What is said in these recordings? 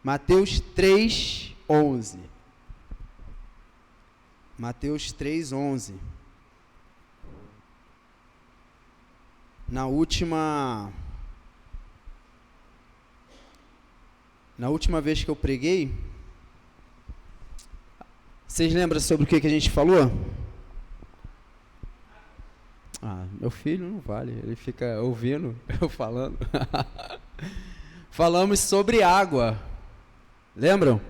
Mateus 3:11. Mateus 3:11. Na última vez que eu preguei, vocês lembram sobre o que a gente falou? Meu filho não vale, ele fica ouvindo eu falando. Falamos sobre água, lembram?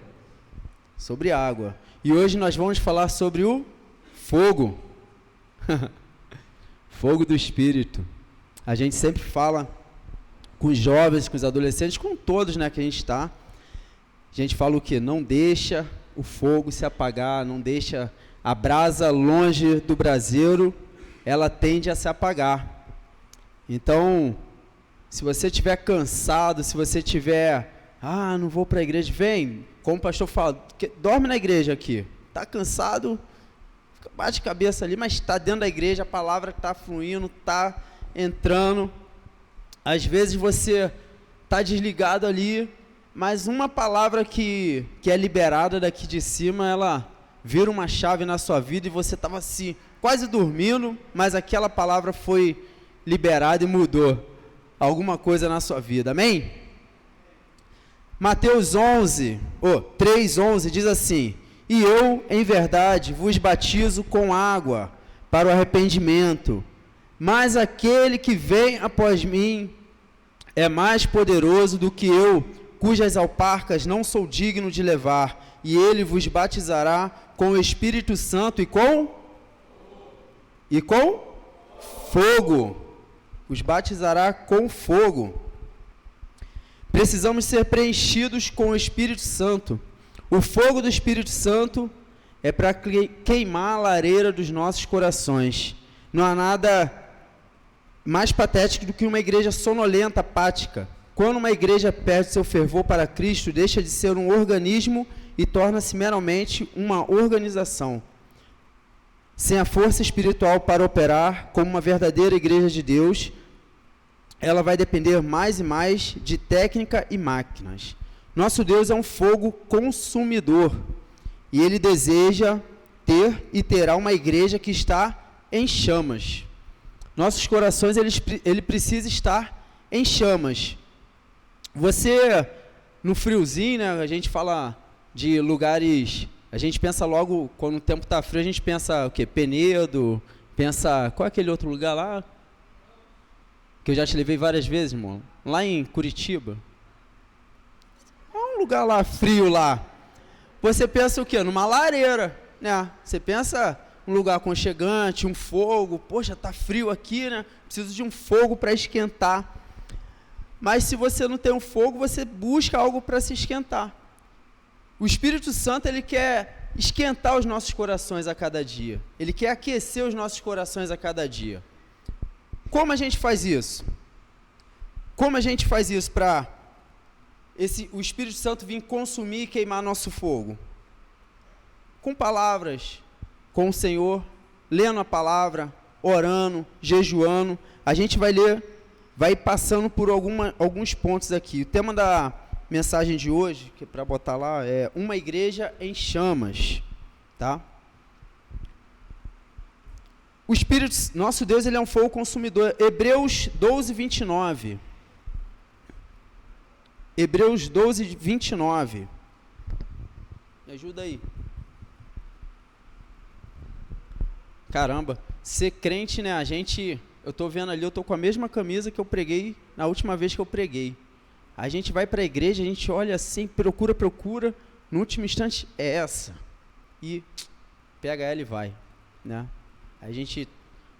Sobre água. E hoje nós vamos falar sobre o fogo. Fogo do Espírito. A gente sempre fala com os jovens, com os adolescentes, com todos, né, que a gente está. A gente fala o quê? Não deixa o fogo se apagar, não deixa a brasa longe do braseiro, ela tende a se apagar. Então, se você estiver cansado, se você estiver, não vou para a igreja, vem, como o pastor fala, dorme na igreja aqui. Está cansado, bate cabeça ali, mas está dentro da igreja, a palavra está fluindo, está entrando. Às vezes você está desligado ali, mas uma palavra que é liberada daqui de cima, ela vira uma chave na sua vida e você estava assim, quase dormindo, mas aquela palavra foi liberada e mudou alguma coisa na sua vida, amém? Mateus 3:11 diz assim: e eu, em verdade, vos batizo com água para o arrependimento, mas aquele que vem após mim é mais poderoso do que eu, cujas alparcas não sou digno de levar, e ele vos batizará com o Espírito Santo e com fogo. Os batizará com fogo. Precisamos ser preenchidos com o Espírito Santo. O fogo do Espírito Santo é para queimar a lareira dos nossos corações. Não há nada mais patético do que uma igreja sonolenta, apática. Quando uma igreja perde seu fervor para Cristo, deixa de ser um organismo e torna-se meramente uma organização. Sem a força espiritual para operar como uma verdadeira igreja de Deus, ela vai depender mais e mais de técnica e máquinas. Nosso Deus é um fogo consumidor e Ele deseja ter e terá uma igreja que está em chamas. Nossos corações, ele precisa estar em chamas. Você, no friozinho, né, a gente fala de lugares, a gente pensa logo, quando o tempo está frio, a gente pensa o quê? Penedo, pensa, qual é aquele outro lugar lá? Que eu já te levei várias vezes, irmão. Lá em Curitiba. É um lugar lá, frio lá. Você pensa o quê? Numa lareira, né? Você pensa um lugar aconchegante, um fogo. Poxa, tá frio aqui, né? Preciso de um fogo para esquentar. Mas se você não tem um fogo, você busca algo para se esquentar. O Espírito Santo, ele quer esquentar os nossos corações a cada dia. Ele quer aquecer os nossos corações a cada dia. Como a gente faz isso? Como a gente faz isso para o Espírito Santo vir consumir e queimar nosso fogo? Com palavras, com o Senhor, lendo a palavra, orando, jejuando. A gente vai passando por alguns pontos aqui. O tema da mensagem de hoje, que é para botar lá, é uma igreja em chamas, tá? O Espírito, nosso Deus, ele é um fogo consumidor. Hebreus 12:29. Hebreus 12:29. Me ajuda aí. Caramba, ser crente, né? Eu tô vendo ali, eu tô com a mesma camisa que eu preguei na última vez que eu preguei. A gente vai para a igreja, a gente olha assim, procura, no último instante é essa. E pega ela e vai, né? A gente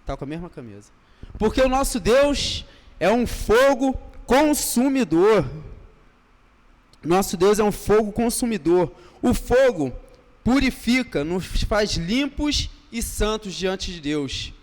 tá com a mesma camisa. Porque o nosso Deus é um fogo consumidor. Nosso Deus é um fogo consumidor. O fogo purifica, nos faz limpos e santos diante de Deus.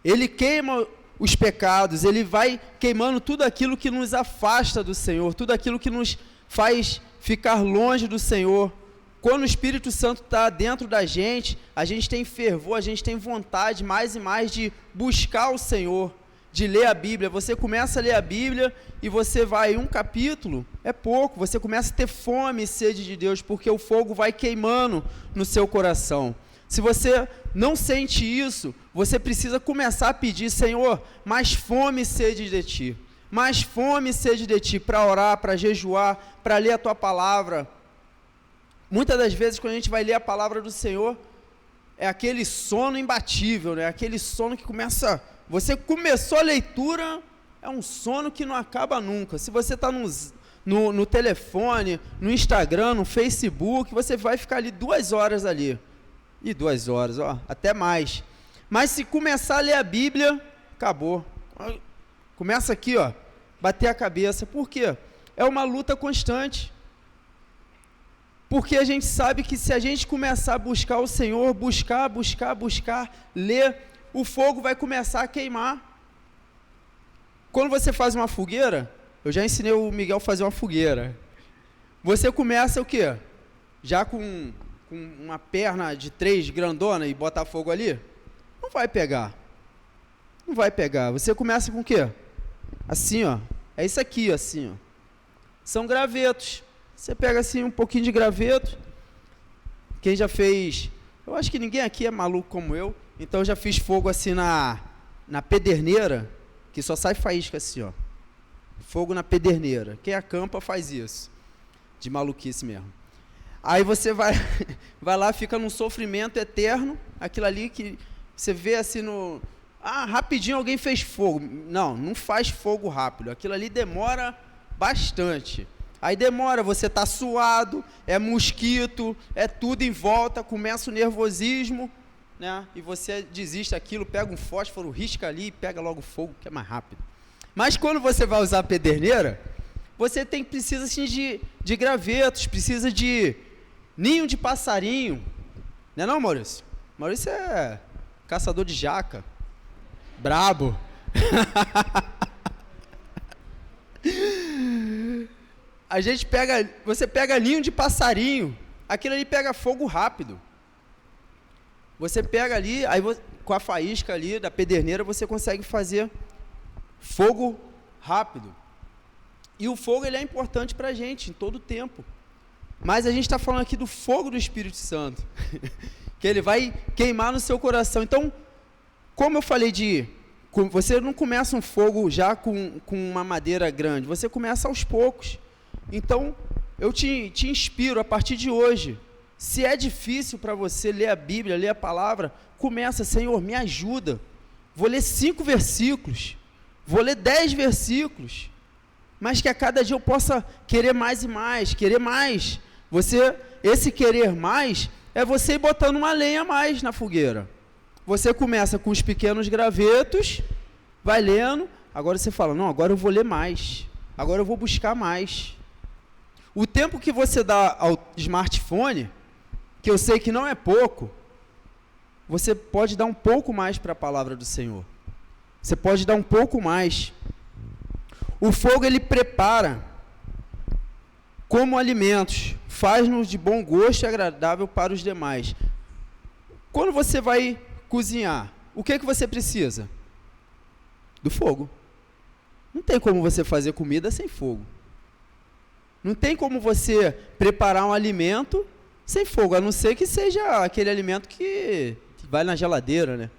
Ele queima os pecados, ele vai queimando tudo aquilo que nos afasta do Senhor, tudo aquilo que nos faz ficar longe do Senhor. Quando o Espírito Santo está dentro da gente, a gente tem fervor, a gente tem vontade mais e mais de buscar o Senhor, de ler a Bíblia. Você começa a ler a Bíblia e você vai um capítulo, é pouco. Você começa a ter fome e sede de Deus, porque o fogo vai queimando no seu coração. Se você não sente isso, você precisa começar a pedir: Senhor, mais fome e sede de Ti. Mais fome e sede de Ti, para orar, para jejuar, para ler a Tua palavra. Muitas das vezes, quando a gente vai ler a palavra do Senhor, é aquele sono imbatível, né? Aquele sono que começa... Você começou a leitura, é um sono que não acaba nunca. Se você está no telefone, no Instagram, no Facebook, você vai ficar ali 2 horas ali. E 2 horas, ó, até mais. Mas se começar a ler a Bíblia, acabou. Começa aqui, ó, bater a cabeça. Por quê? É uma luta constante. Porque a gente sabe que se a gente começar a buscar o Senhor, buscar, ler, o fogo vai começar a queimar. Quando você faz uma fogueira, eu já ensinei o Miguel a fazer uma fogueira. Você começa o quê? Já com uma perna de 3 grandona e botar fogo ali? Não vai pegar. Não vai pegar. Você começa com o quê? Assim, ó. É isso aqui, assim, ó. São gravetos. Você pega assim um pouquinho de graveto. Quem já fez... Eu acho que ninguém aqui é maluco como eu. Então eu já fiz fogo assim na pederneira, que só sai faísca assim, ó. Fogo na pederneira. Quem acampa faz isso. De maluquice mesmo. Aí você vai lá, fica num sofrimento eterno. Aquilo ali que você vê assim no... Ah, rapidinho alguém fez fogo. Não faz fogo rápido. Aquilo ali demora bastante. Aí demora, você tá suado, é mosquito, é tudo em volta, começa o nervosismo, né? E você desiste daquilo, pega um fósforo, risca ali e pega logo fogo, que é mais rápido. Mas quando você vai usar a pederneira, você precisa assim, de gravetos, precisa de ninho de passarinho. Não é não, Maurício? Maurício é caçador de jaca. Brabo. Você pega ninho de passarinho, aquilo ali pega fogo rápido. Você pega ali, aí com a faísca ali da pederneira, você consegue fazer fogo rápido. E o fogo ele é importante para a gente, em todo o tempo. Mas a gente está falando aqui do fogo do Espírito Santo, que ele vai queimar no seu coração. Então, como eu falei você não começa um fogo já com uma madeira grande, você começa aos poucos. Então, eu te inspiro a partir de hoje. Se é difícil para você ler a Bíblia, ler a palavra, começa: Senhor, me ajuda. Vou ler 5 versículos, vou ler 10 versículos, mas que a cada dia eu possa querer mais e mais, querer mais. Esse querer mais é você ir botando uma lenha a mais na fogueira. Você começa com os pequenos gravetos, vai lendo, agora você fala: não, agora eu vou ler mais, agora eu vou buscar mais. O tempo que você dá ao smartphone, que eu sei que não é pouco, você pode dar um pouco mais para a palavra do Senhor. Você pode dar um pouco mais. O fogo ele prepara como alimentos, faz-nos de bom gosto e agradável para os demais. Quando você vai cozinhar, o que você precisa? Do fogo. Não tem como você fazer comida sem fogo. Não tem como você preparar um alimento sem fogo, a não ser que seja aquele alimento que vai na geladeira, né?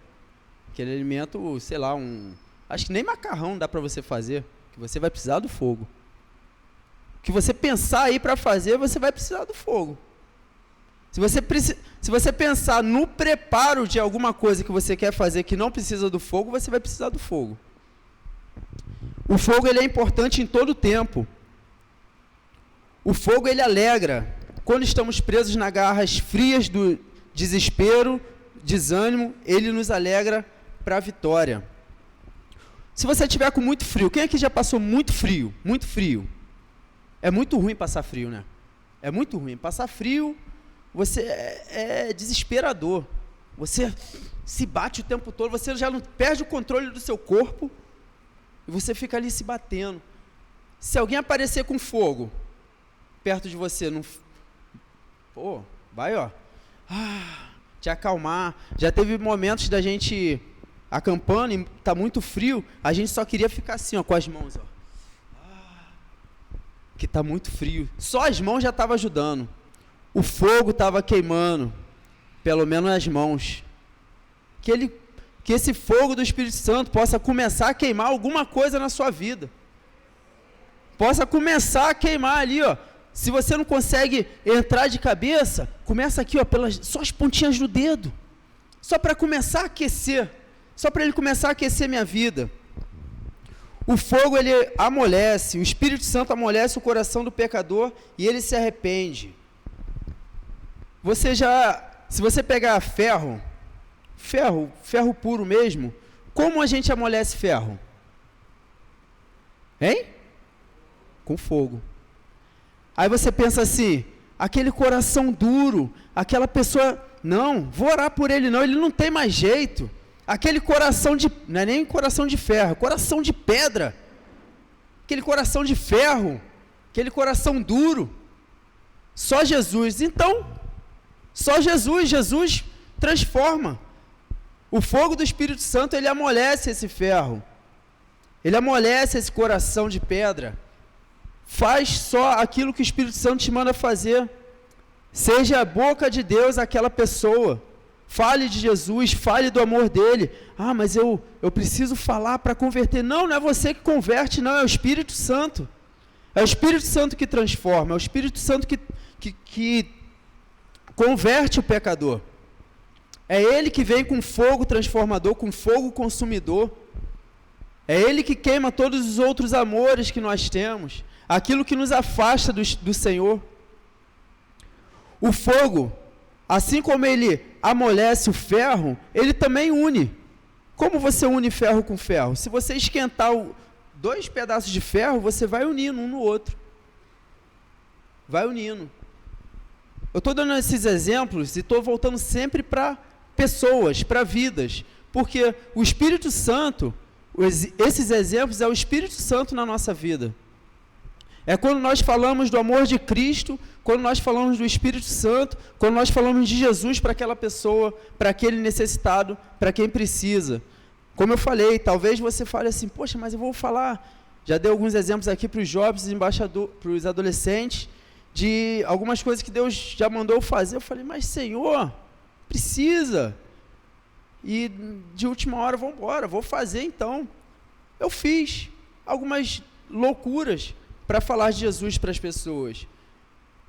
Aquele alimento, sei lá, acho que nem macarrão dá para você fazer, que você vai precisar do fogo. O que você pensar aí para fazer, você vai precisar do fogo. Se você pensar no preparo de alguma coisa que você quer fazer que não precisa do fogo, você vai precisar do fogo. O fogo ele é importante em todo o tempo. O fogo ele alegra. Quando estamos presos nas garras frias do desespero, desânimo, ele nos alegra para a vitória. Se você estiver com muito frio, quem aqui já passou muito frio? Muito frio. É muito ruim passar frio, né? É muito ruim. Passar frio, você é desesperador. Você se bate o tempo todo, você já não perde o controle do seu corpo e você fica ali se batendo. Se alguém aparecer com fogo perto de você, não... Pô, vai, ó. Te acalmar. Já teve momentos da gente acampando e tá muito frio, a gente só queria ficar assim, ó, com as mãos, ó. que está muito frio. Só as mãos já estavam ajudando. O fogo estava queimando, pelo menos as mãos. Que esse fogo do Espírito Santo possa começar a queimar alguma coisa na sua vida. Possa começar a queimar ali, ó. Se você não consegue entrar de cabeça, começa aqui, ó, só as pontinhas do dedo. Só para começar a aquecer. Só para ele começar a aquecer minha vida. O fogo, ele amolece, o Espírito Santo amolece o coração do pecador e ele se arrepende. Se você pegar ferro puro mesmo, como a gente amolece ferro? Hein? Com fogo. Aí você pensa assim, aquele coração duro, aquela pessoa, não, vou orar por ele não, ele não tem mais jeito. Aquele coração não é nem coração de ferro, coração de pedra. Aquele coração de ferro, aquele coração duro. Só Jesus. Então, só Jesus transforma. O fogo do Espírito Santo, ele amolece esse ferro. Ele amolece esse coração de pedra. Faz só aquilo que o Espírito Santo te manda fazer. Seja a boca de Deus aquela pessoa. Fale de Jesus, fale do amor dele. Ah, mas eu preciso falar para converter. Não é você que converte, não, é o Espírito Santo. É o Espírito Santo que transforma, é o Espírito Santo que converte o pecador. É ele que vem com fogo transformador, com fogo consumidor. É ele que queima todos os outros amores que nós temos, aquilo que nos afasta do Senhor. O fogo, assim como ele amolece o ferro, ele também une. Como você une ferro com ferro? Se você esquentar 2 pedaços de ferro, você vai unindo um no outro. Vai unindo. Eu estou dando esses exemplos e estou voltando sempre para pessoas, para vidas. Porque o Espírito Santo, esses exemplos, é o Espírito Santo na nossa vida. É quando nós falamos do amor de Cristo, quando nós falamos do Espírito Santo, quando nós falamos de Jesus para aquela pessoa, para aquele necessitado, para quem precisa. Como eu falei, talvez você fale assim, poxa, mas eu vou falar, já dei alguns exemplos aqui para os jovens, para os adolescentes, de algumas coisas que Deus já mandou eu fazer. Eu falei, mas Senhor, precisa. E de última hora, vamos embora, vou fazer então. Eu fiz algumas loucuras para falar de Jesus para as pessoas.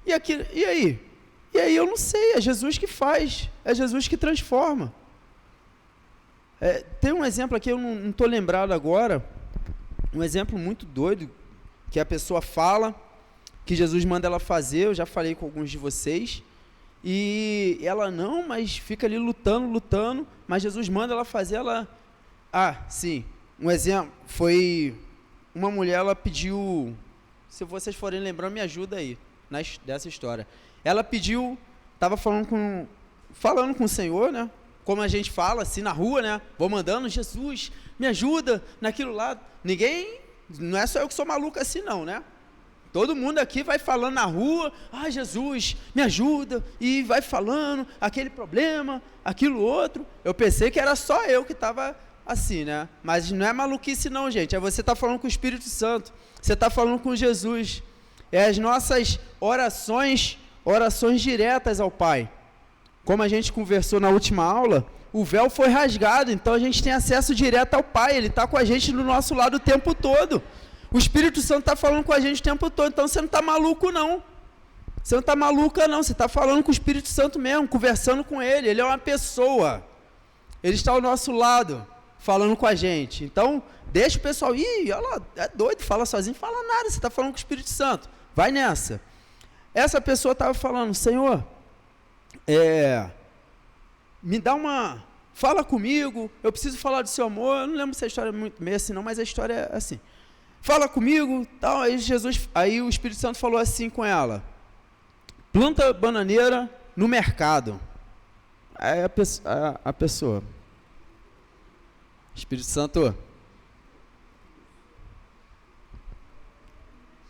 E aí? E aí eu não sei, é Jesus que faz, é Jesus que transforma. Tem um exemplo aqui, eu não estou lembrado agora, um exemplo muito doido, que a pessoa fala, que Jesus manda ela fazer, eu já falei com alguns de vocês, e ela não, mas fica ali lutando, mas Jesus manda ela fazer, sim, um exemplo, foi uma mulher, ela pediu, se vocês forem lembrando, me ajuda aí, dessa história. Ela pediu, estava falando com o Senhor, né? Como a gente fala, assim, na rua, né? Vou mandando, Jesus, me ajuda naquilo lá. Ninguém, não é só eu que sou maluco assim, não, né? Todo mundo aqui vai falando na rua, Jesus, me ajuda, e vai falando aquele problema, aquilo outro. Eu pensei que era só eu que estava assim, né? Mas não é maluquice não, gente. É você estar falando com o Espírito Santo. Você está falando com Jesus. É as nossas orações diretas ao Pai. Como a gente conversou na última aula, o véu foi rasgado, então a gente tem acesso direto ao Pai. Ele está com a gente do nosso lado o tempo todo. O Espírito Santo está falando com a gente o tempo todo. Então você não está maluco não. Você não está maluca não. Você está falando com o Espírito Santo mesmo, conversando com Ele. Ele é uma pessoa. Ele está ao nosso lado, falando com a gente. Então, deixa o pessoal, olha lá, é doido, fala sozinho, fala nada, você está falando com o Espírito Santo, vai nessa. Essa pessoa estava falando, Senhor, fala comigo, eu preciso falar do seu amor. Eu não lembro se a história é muito meio assim não, mas a história é assim, fala comigo, tal. Aí o Espírito Santo falou assim com ela, planta bananeira no mercado. Aí a pessoa, Espírito Santo,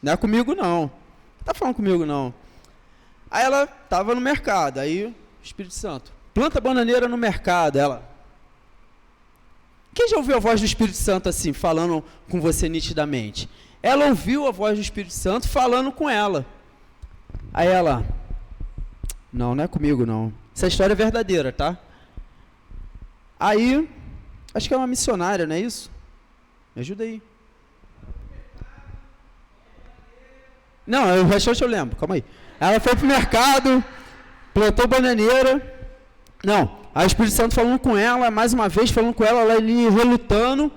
não é comigo não, não está falando comigo não. Aí ela estava no mercado, aí o Espírito Santo, planta bananeira no mercado. Ela, quem já ouviu a voz do Espírito Santo assim, falando com você nitidamente? ela ouviu a voz do Espírito Santo falando com ela. Aí ela, não é comigo não. Essa história é verdadeira, tá? Aí, acho que é uma missionária, não é isso? Me ajuda aí. Não, o restante eu lembro, calma aí. Ela foi pro mercado, plantou bananeira. Não, aí o Espírito Santo falando com ela, mais uma vez falando com ela ali relutando.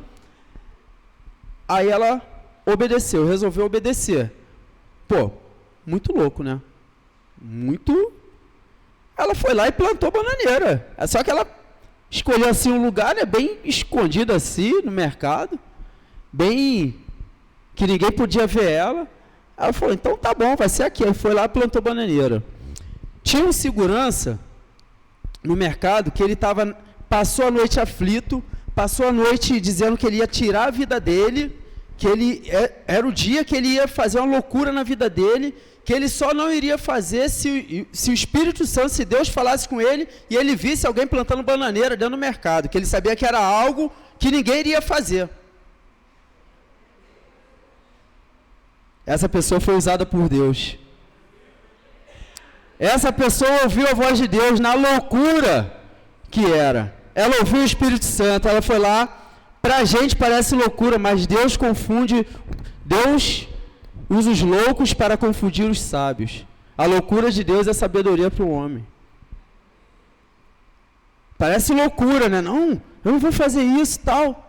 Aí ela obedeceu, resolveu obedecer. Pô, muito louco, né? Muito. Ela foi lá e plantou bananeira. Só que ela escolheu assim um lugar, né, bem escondido assim no mercado, bem que ninguém podia ver ela. Ela falou, então tá bom, vai ser aqui. Aí foi lá e plantou bananeira. Tinha um segurança no mercado que ele passou a noite aflito, passou a noite dizendo que ele ia tirar a vida dele, que era o dia que ele ia fazer uma loucura na vida dele, que ele só não iria fazer se o Espírito Santo, se Deus falasse com ele e ele visse alguém plantando bananeira dentro do mercado, que ele sabia que era algo que ninguém iria fazer. Essa pessoa foi usada por Deus. Essa pessoa ouviu a voz de Deus na loucura que era. Ela ouviu o Espírito Santo, ela foi lá. Para a gente parece loucura, mas Deus confunde, Deus usa os loucos para confundir os sábios. A loucura de Deus é sabedoria para o homem. Parece loucura, né? Não, eu não vou fazer isso, tal.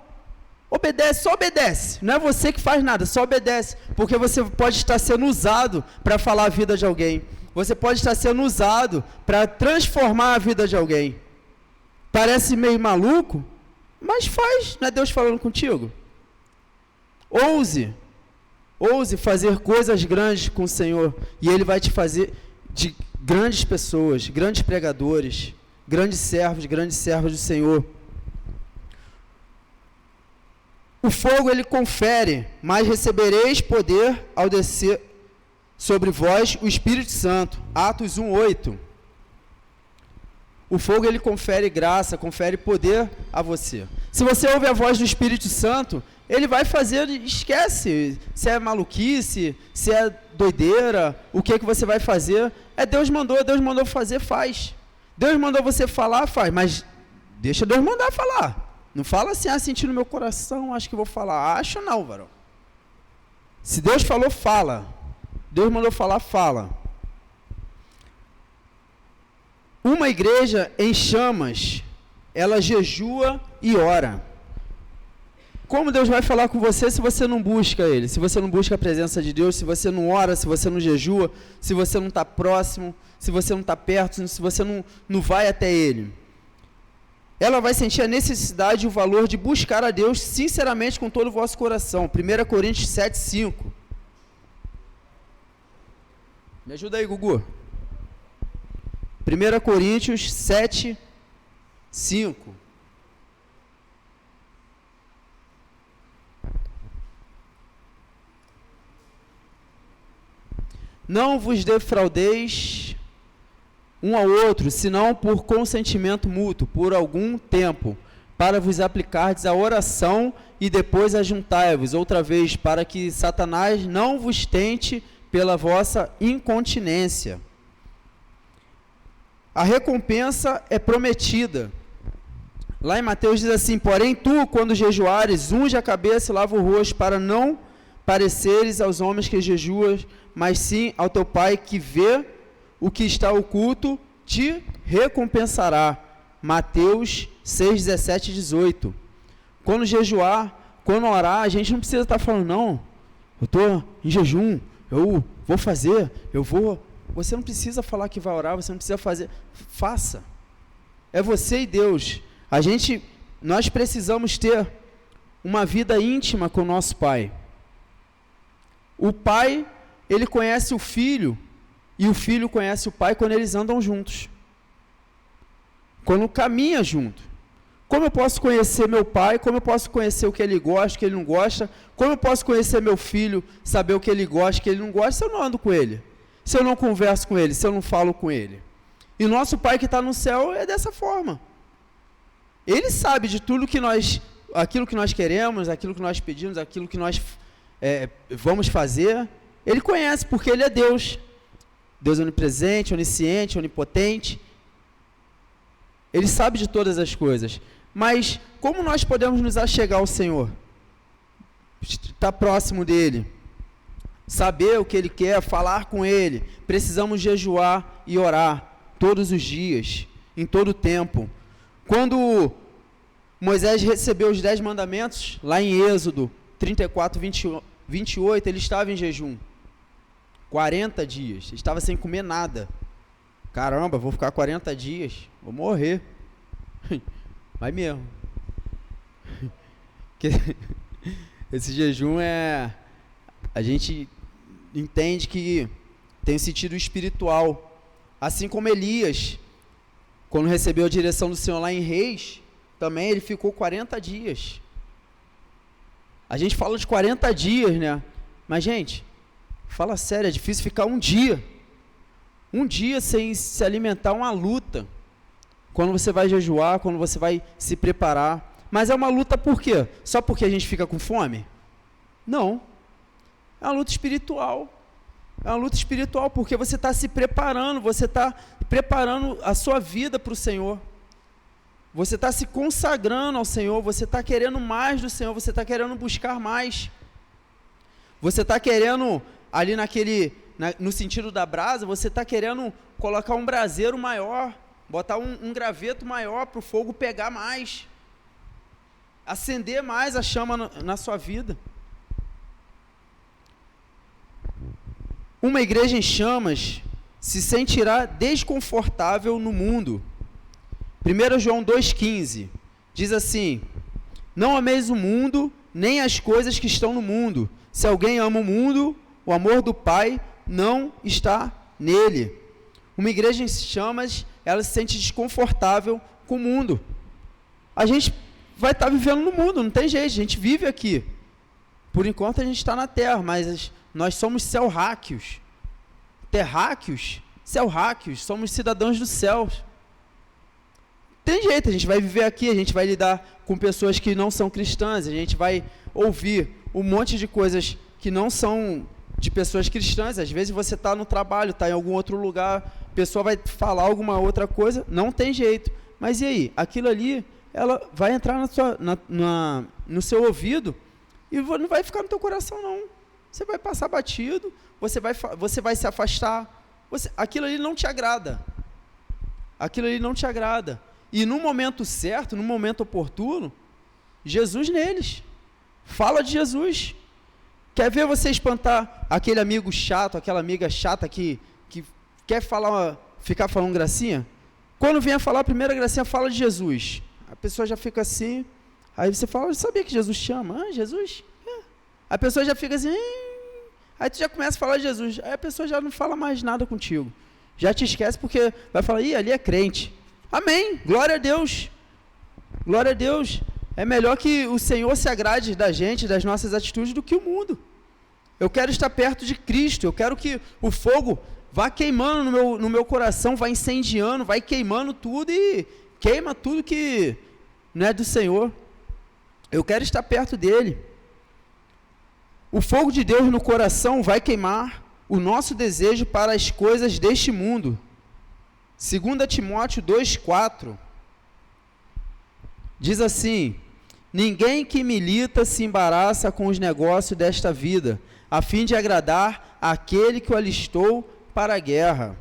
Obedece, só obedece. Não é você que faz nada, só obedece. Porque você pode estar sendo usado para falar a vida de alguém. Você pode estar sendo usado para transformar a vida de alguém. Parece meio maluco, mas faz. Não é Deus falando contigo? Ouse fazer coisas grandes com o Senhor. E Ele vai te fazer de grandes pessoas, grandes pregadores, grandes servos do Senhor. O fogo ele confere, mas recebereis poder ao descer sobre vós o Espírito Santo. Atos 1:8. O fogo ele confere graça, confere poder a você. Se você ouve a voz do Espírito Santo, ele vai fazer, esquece se é maluquice, se é doideira, o que você vai fazer. Deus mandou fazer, faz. Deus mandou você falar, faz, mas deixa Deus mandar falar. Não fala assim, senti no meu coração, acho que vou falar. Acho não, varão. Se Deus falou, fala. Deus mandou falar, fala. Uma igreja em chamas, ela jejua e ora. Como Deus vai falar com você se você não busca Ele? Se você não busca a presença de Deus, se você não ora, se você não jejua, se você não está próximo, se você não está perto, se você não vai até Ele. Ela vai sentir a necessidade e o valor de buscar a Deus sinceramente com todo o vosso coração. 1 Coríntios 7:5. Me ajuda aí, Gugu. 1 Coríntios 7:5. Não vos defraudeis um ao outro, senão por consentimento mútuo, por algum tempo, para vos aplicardes a oração e depois ajuntai-vos outra vez, para que Satanás não vos tente pela vossa incontinência. A recompensa é prometida. Lá em Mateus diz assim, porém tu, quando jejuares, unge a cabeça e lava o rosto, para não pareceres aos homens que jejuas, mas sim ao teu Pai que vê o que está oculto, te recompensará. Mateus 6, 17 e 18. Quando jejuar, quando orar, a gente não precisa estar falando, não, eu estou em jejum, eu vou fazer, eu vou. Você não precisa falar que vai orar, você não precisa fazer. Faça. É você e Deus. Nós precisamos ter uma vida íntima com o nosso Pai. O Pai, ele conhece o Filho, e o Filho conhece o Pai quando eles andam juntos. Quando caminha junto. Como eu posso conhecer meu Pai? Como eu posso conhecer o que ele gosta, o que ele não gosta? Como eu posso conhecer meu filho, saber o que ele gosta, o que ele não gosta, se eu não ando com ele? Se eu não converso com ele, se eu não falo com ele? E o nosso Pai que está no céu é dessa forma. Ele sabe de tudo aquilo que nós queremos, aquilo que nós pedimos, aquilo que nós vamos fazer. Ele conhece, porque Ele é Deus. Deus onipresente, onisciente, onipotente. Ele sabe de todas as coisas. Mas como nós podemos nos achegar ao Senhor? Estar próximo dEle. Saber o que Ele quer, falar com Ele. Precisamos jejuar e orar todos os dias, em todo o tempo. Quando Moisés recebeu os 10 mandamentos, lá em Êxodo 34, 28, ele estava em jejum. 40 dias, estava sem comer nada. Caramba, vou ficar 40 dias, vou morrer. Vai mesmo. Esse jejum a gente entende que tem um sentido espiritual. Assim como Elias, quando recebeu a direção do Senhor lá em Reis, também ele ficou 40 dias. A gente fala de 40 dias, né? Mas, gente, fala sério, é difícil ficar um dia. Um dia sem se alimentar, uma luta. Quando você vai jejuar, quando você vai se preparar. Mas é uma luta por quê? Só porque a gente fica com fome? Não. É uma luta espiritual. É uma luta espiritual, porque você está se preparando, você está preparando a sua vida para o Senhor. Você está se consagrando ao Senhor, você está querendo mais do Senhor, você está querendo buscar mais. Você está querendo, ali no sentido da brasa, você está querendo colocar um braseiro maior, botar um graveto maior para o fogo pegar mais, acender mais a chama na sua vida. Uma igreja em chamas se sentirá desconfortável no mundo. 1 João 2,15 diz assim: não ameis o mundo, nem as coisas que estão no mundo. Se alguém ama o mundo, o amor do Pai não está nele. Uma igreja em chamas, ela se sente desconfortável com o mundo. A gente vai estar vivendo no mundo, não tem jeito, a gente vive aqui. Por enquanto a gente está na terra, mas nós somos céu-ráquios, terráqueos, céu-ráquios, somos cidadãos do céu. Tem jeito, a gente vai viver aqui, a gente vai lidar com pessoas que não são cristãs, a gente vai ouvir um monte de coisas que não são de pessoas cristãs. Às vezes você está no trabalho, está em algum outro lugar, a pessoa vai falar alguma outra coisa, não tem jeito. Mas e aí? Aquilo ali, ela vai entrar no seu ouvido e não vai ficar no teu coração, não. Você vai passar batido, você vai se afastar. Aquilo ali não te agrada. Aquilo ali não te agrada. E no momento certo, no momento oportuno, Jesus neles. Fala de Jesus. Quer ver você espantar aquele amigo chato, aquela amiga chata que quer ficar falando gracinha? Quando vem a falar a primeira gracinha, fala de Jesus. A pessoa já fica assim, aí você fala: eu sabia que Jesus te ama. Ah, Jesus? A pessoa já fica assim, aí tu já começa a falar de Jesus, aí a pessoa já não fala mais nada contigo, já te esquece, porque vai falar: ih, ali é crente. Amém, glória a Deus, glória a Deus. É melhor que o Senhor se agrade da gente, das nossas atitudes, do que o mundo. Eu quero estar perto de Cristo, eu quero que o fogo vá queimando no meu coração, vá incendiando, vai queimando tudo e queima tudo que não é do Senhor. Eu quero estar perto dele. O fogo de Deus no coração vai queimar o nosso desejo para as coisas deste mundo. 2 Timóteo 2,4 diz assim: ninguém que milita se embaraça com os negócios desta vida, a fim de agradar aquele que o alistou para a guerra.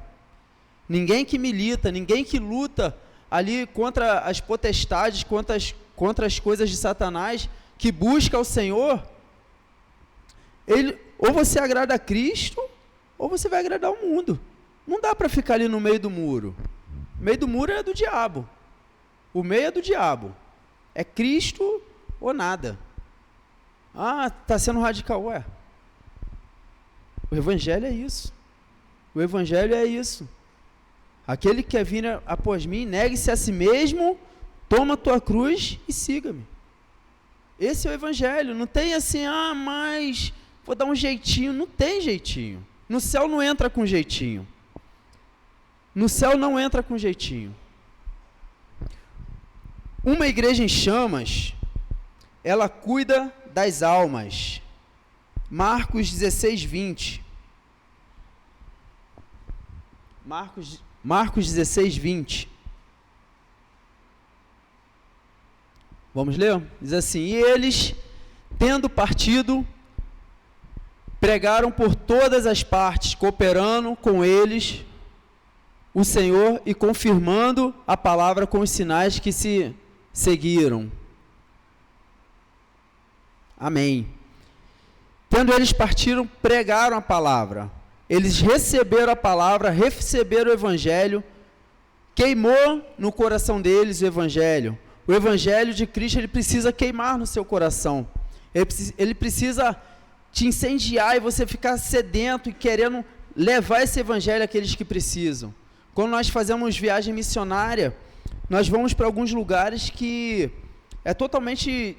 Ninguém que milita, ninguém que luta ali contra as potestades, contra as coisas de Satanás, que busca o Senhor, ou você agrada a Cristo, ou você vai agradar o mundo. Não dá para ficar ali no meio do muro. O meio do muro é do diabo. O meio é do diabo. É Cristo ou nada. Ah, está sendo radical. Ué, o Evangelho é isso. O Evangelho é isso. Aquele que quer vir após mim, negue-se a si mesmo, toma a tua cruz e siga-me. Esse é o Evangelho. Não tem assim, mas vou dar um jeitinho. Não tem jeitinho. No céu não entra com jeitinho. No céu não entra com jeitinho. Uma igreja em chamas, ela cuida das almas. Marcos 16, 20. Marcos 16, 20. Vamos ler? Diz assim: e eles, tendo partido, pregaram por todas as partes, cooperando com eles o Senhor e confirmando a palavra com os sinais que se seguiram. Amém. Tendo eles partido, pregaram a palavra. Eles receberam a palavra, receberam o evangelho, queimou no coração deles o evangelho. O evangelho de Cristo, ele precisa queimar no seu coração. Ele precisa te incendiar e você ficar sedento e querendo levar esse evangelho àqueles que precisam. Quando nós fazemos viagem missionária, nós vamos para alguns lugares que é totalmente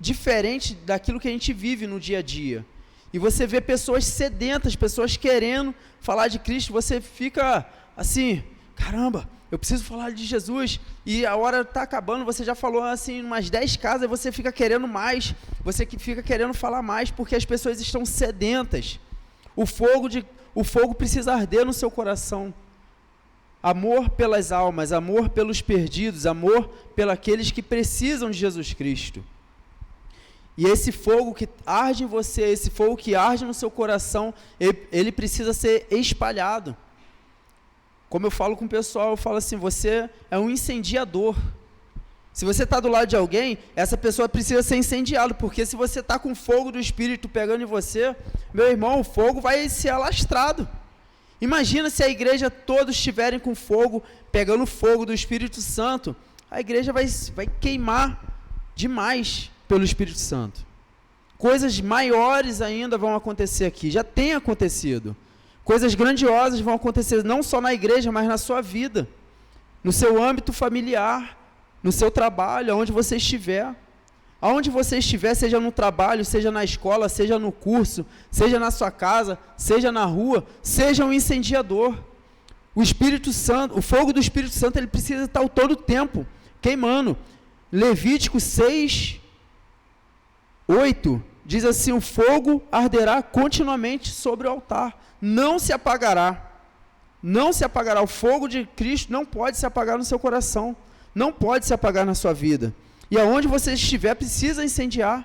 diferente daquilo que a gente vive no dia a dia. E você vê pessoas sedentas, pessoas querendo falar de Cristo, você fica assim, caramba, eu preciso falar de Jesus, e a hora está acabando, você já falou assim umas 10 casas, e você fica querendo mais, você fica querendo falar mais, porque as pessoas estão sedentas. O fogo precisa arder no seu coração. Amor pelas almas, amor pelos perdidos, amor pelos que precisam de Jesus Cristo. E esse fogo que arde em você, esse fogo que arde no seu coração, ele precisa ser espalhado. Como eu falo com o pessoal, eu falo assim, você é um incendiador. Se você está do lado de alguém, essa pessoa precisa ser incendiada, porque se você está com o fogo do Espírito pegando em você, meu irmão, o fogo vai ser alastrado. Imagina se a igreja todos estiverem com fogo, pegando fogo do Espírito Santo, a igreja vai queimar demais pelo Espírito Santo. Coisas maiores ainda vão acontecer aqui, já tem acontecido. Coisas grandiosas vão acontecer não só na igreja, mas na sua vida, no seu âmbito familiar, no seu trabalho, aonde você estiver. Aonde você estiver, seja no trabalho, seja na escola, seja no curso, seja na sua casa, seja na rua, seja um incendiador. O Espírito Santo, o fogo do Espírito Santo, ele precisa estar todo o tempo queimando. Levítico 6, 8, diz assim, o fogo arderá continuamente sobre o altar, não se apagará. Não se apagará. O fogo de Cristo não pode se apagar no seu coração, não pode se apagar na sua vida. E aonde você estiver, precisa incendiar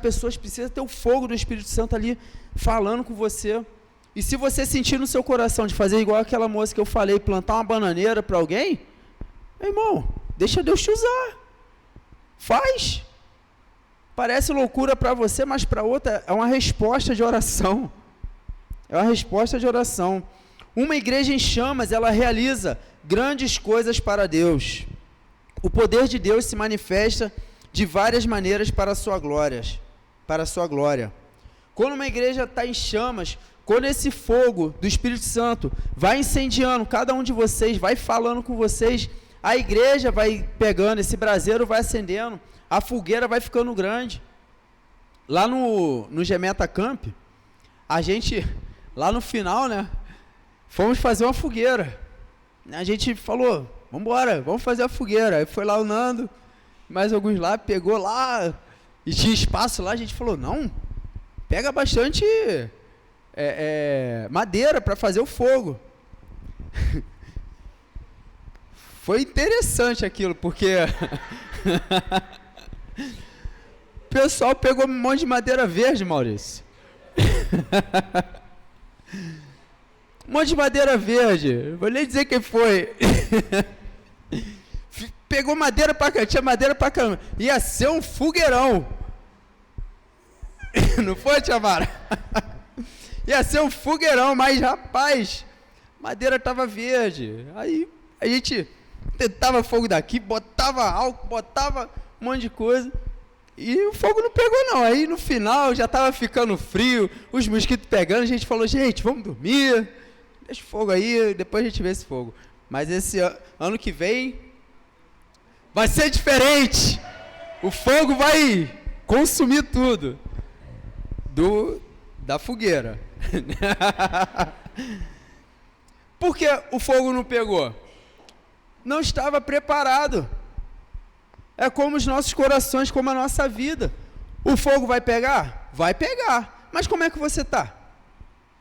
pessoas, precisa ter o fogo do Espírito Santo ali, falando com você. E se você sentir no seu coração de fazer igual aquela moça que eu falei, plantar uma bananeira para alguém, meu irmão, deixa Deus te usar, faz. Parece loucura para você, mas para outra é uma resposta de oração. É uma resposta de oração. Uma igreja em chamas, ela realiza grandes coisas para Deus. O poder de Deus se manifesta de várias maneiras para a sua glória. Quando uma igreja está em chamas, quando esse fogo do Espírito Santo vai incendiando cada um de vocês, vai falando com vocês, a igreja vai pegando, esse braseiro vai acendendo, a fogueira vai ficando grande. Lá no Gemeta Camp, a gente, lá no final, né, fomos fazer uma fogueira. A gente falou, vamos embora, vamos fazer a fogueira. Aí foi lá o Nando, mais alguns lá, pegou lá, e tinha espaço lá, a gente falou, não, pega bastante madeira para fazer o fogo. Foi interessante aquilo, porque o pessoal pegou um monte de madeira verde, Maurício. Um monte de madeira verde, vou nem dizer quem foi. Pegou madeira pra cá, tinha madeira pra cá. Ia ser um fogueirão. Não foi, tia Mara? Ia ser um fogueirão, mas rapaz, madeira tava verde. Aí a gente tentava fogo daqui, botava álcool, botava um monte de coisa. E o fogo não pegou não. Aí no final já tava ficando frio, os mosquitos pegando, a gente falou, gente, vamos dormir. Deixa o fogo aí, depois a gente vê esse fogo. Mas esse ano que vem vai ser diferente. O fogo vai consumir tudo da fogueira. Por que o fogo não pegou? Não estava preparado. É como os nossos corações, como a nossa vida. O fogo vai pegar? Vai pegar. Mas como é que você está?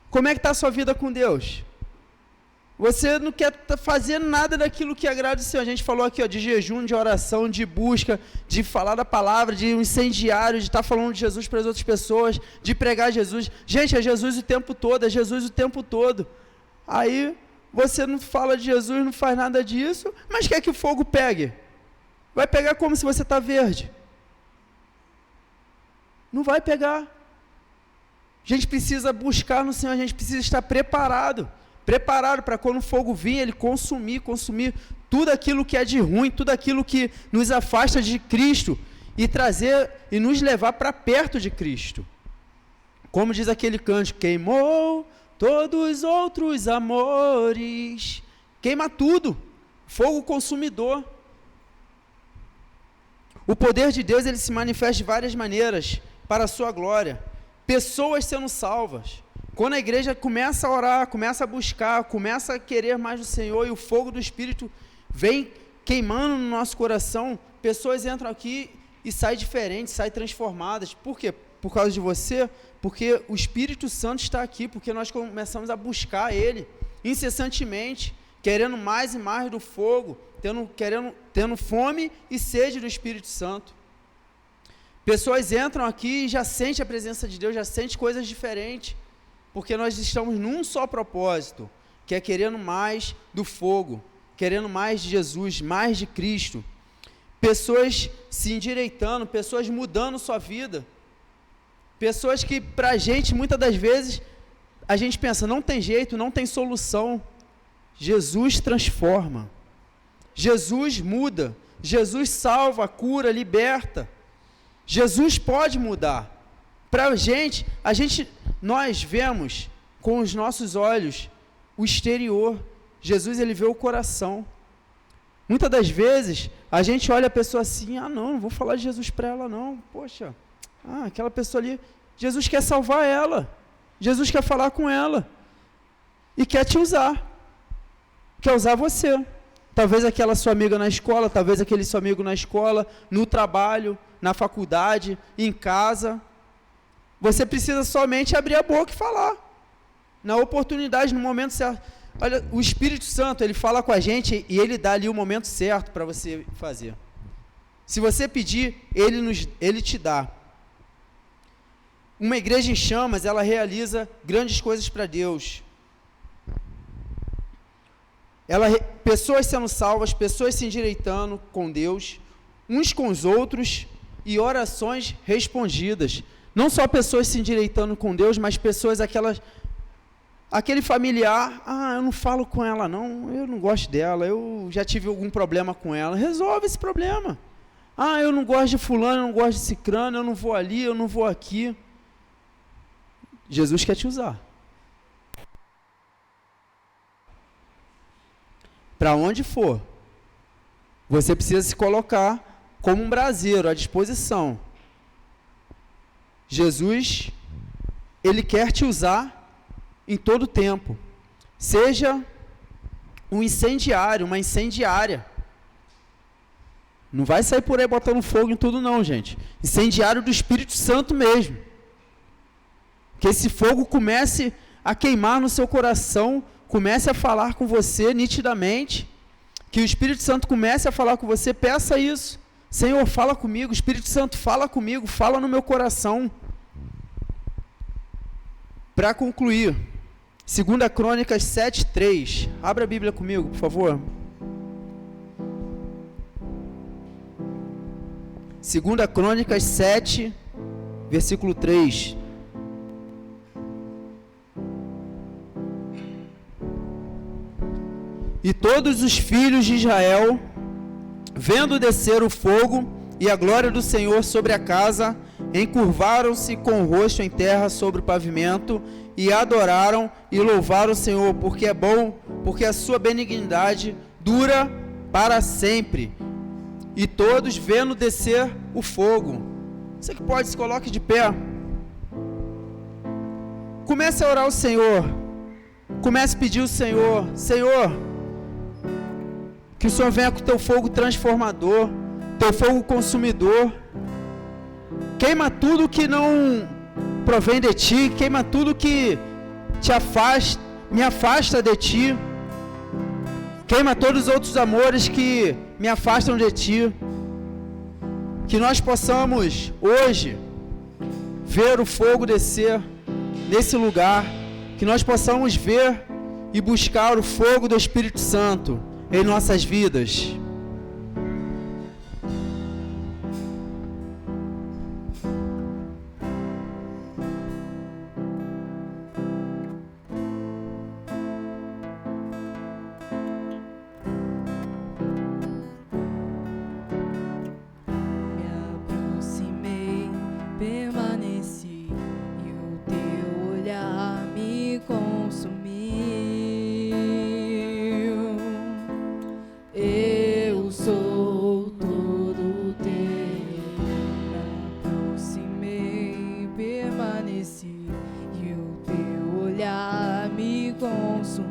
Como é que está a sua vida com Deus? Você não quer fazer nada daquilo que agrada o Senhor. A gente falou aqui, ó, de jejum, de oração, de busca, de falar da palavra, de um incendiário, de estar falando de Jesus para as outras pessoas, de pregar Jesus. Gente, é Jesus o tempo todo, é Jesus o tempo todo. Aí você não fala de Jesus, não faz nada disso, mas quer que o fogo pegue. Vai pegar como se você está verde? Não vai pegar. A gente precisa buscar no Senhor, a gente precisa estar preparado para quando o fogo vir, ele consumir tudo aquilo que é de ruim, tudo aquilo que nos afasta de Cristo e trazer e nos levar para perto de Cristo. Como diz aquele cântico, queimou todos os outros amores, queima tudo, fogo consumidor. O poder de Deus, ele se manifesta de várias maneiras para a sua glória. Pessoas sendo salvas. Quando a igreja começa a orar, começa a buscar, começa a querer mais do Senhor e o fogo do Espírito vem queimando no nosso coração, pessoas entram aqui e saem diferentes, saem transformadas. Por quê? Por causa de você? Porque o Espírito Santo está aqui, porque nós começamos a buscar Ele incessantemente, querendo mais e mais do fogo, tendo fome e sede do Espírito Santo. Pessoas entram aqui e já sentem a presença de Deus, já sentem coisas diferentes, porque nós estamos num só propósito, que é querendo mais do fogo, querendo mais de Jesus, mais de Cristo. Pessoas se endireitando, pessoas mudando sua vida, pessoas que para a gente, muitas das vezes, a gente pensa, não tem jeito, não tem solução. Jesus transforma, Jesus muda, Jesus salva, cura, liberta. Jesus pode mudar. Para a gente, nós vemos com os nossos olhos o exterior. Jesus, ele vê o coração. Muitas das vezes, a gente olha a pessoa assim, não vou falar de Jesus para ela não, poxa, aquela pessoa ali, Jesus quer salvar ela, Jesus quer falar com ela, e quer te usar, quer usar você. Talvez aquela sua amiga na escola, talvez aquele seu amigo na escola, no trabalho, na faculdade, em casa. Você precisa somente abrir a boca e falar. Na oportunidade, no momento certo. Olha, o Espírito Santo, ele fala com a gente e ele dá ali o momento certo para você fazer. Se você pedir, ele te dá. Uma igreja em chamas, ela realiza grandes coisas para Deus. Pessoas sendo salvas, pessoas se endireitando com Deus, uns com os outros, e orações respondidas. Não só pessoas se endireitando com Deus, mas pessoas, aquele familiar, eu não falo com ela não, eu não gosto dela, eu já tive algum problema com ela. Resolve esse problema. Eu não gosto de fulano, eu não gosto de cicrano, eu não vou ali, eu não vou aqui. Jesus quer te usar. Para onde for, você precisa se colocar como um braseiro à disposição. Jesus, ele quer te usar em todo tempo. Seja um incendiário, uma incendiária. Não vai sair por aí botando fogo em tudo não, gente. Incendiário do Espírito Santo mesmo. Que esse fogo comece a queimar no seu coração, comece a falar com você nitidamente, que o Espírito Santo comece a falar com você. Peça isso. Senhor, fala comigo, Espírito Santo, fala comigo, fala no meu coração. Para concluir, 2 Crônicas 7:3, abra a Bíblia comigo, por favor. 2 Crônicas 7, versículo 3. E todos os filhos de Israel, vendo descer o fogo e a glória do Senhor sobre a casa, encurvaram-se com o rosto em terra sobre o pavimento e adoraram e louvaram o Senhor, porque é bom, porque a sua benignidade dura para sempre. E todos vendo descer o fogo. Você que pode, se coloque de pé. Comece a orar ao Senhor. Comece a pedir ao Senhor. Senhor, que o Senhor venha com o teu fogo transformador, teu fogo consumidor. Queima tudo que não provém de ti, queima tudo que te afasta, me afasta de ti, queima todos os outros amores que me afastam de ti, que nós possamos hoje ver o fogo descer nesse lugar, que nós possamos ver e buscar o fogo do Espírito Santo em nossas vidas. Permaneci e o teu olhar me consumiu. Eu sou todo teu. Me aproximei, permaneci e o teu olhar me consumiu.